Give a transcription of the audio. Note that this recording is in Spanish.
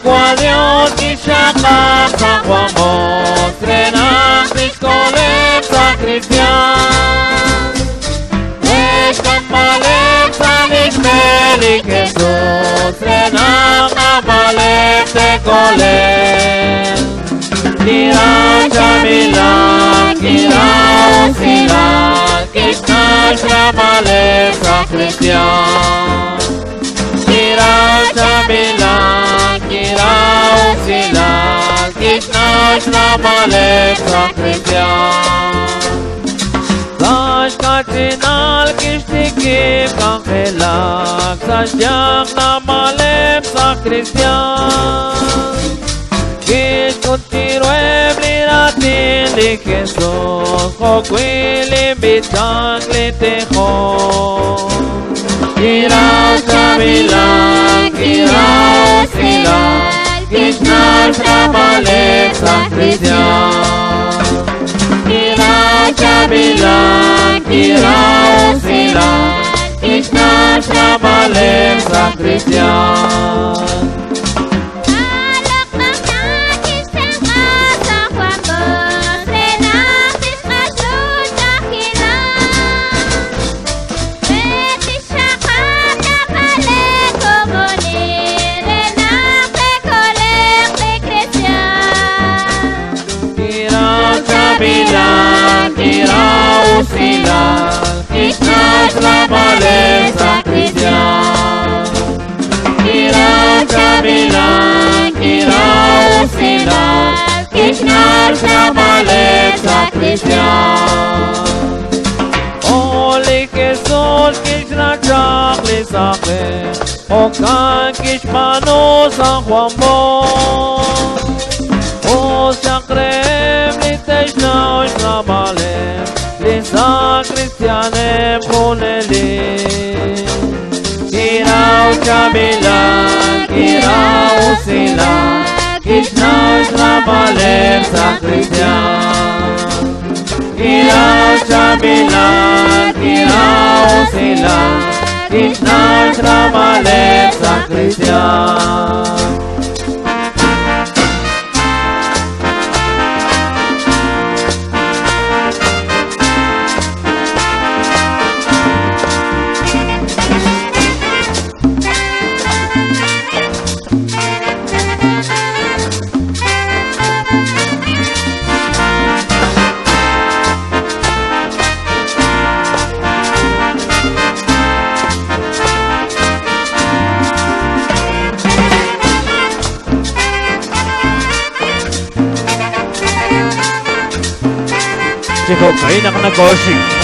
Agradezco a Dios que llama San Juan Mostrenan Piscolem San Cristian Eshkan Malem San Ishmelik Jesus Renam Amalem Tekolem Kira Jamilan Kira Usilan Krishna Shamalem San Cristian Kira Jamilan Kira Usilan Krishna Shamalem San Cristian Sash Kachinal Kishtikim Kangelak Sash Yang Namalem San Cristian Kish Kutiruem Liratin Li Jesus Chokwilim Bitang Litechon Kira Shabilan Kira Usilan Krishna Shamalem San Cristian Kira Shabilan Kira Usilan Krishna Shamalem San Cristian Shabilan Kira Usilan Krishna Shamalem San Cristian Kira Shabilan Kira Usilan Krishna Shamalem San Cristian Oli Kesol Krishna Chakli Sakle Okan Kishmano San Juan Bon O Sakrem Liteshna Shamalem Lisa Christianem Kunelim Kira Shabilan Kira Usilan Krishna Shamalem San Cristian Kira Shabilan Kira Usilan Krishna Shamalem San Cristian最後快楽な行進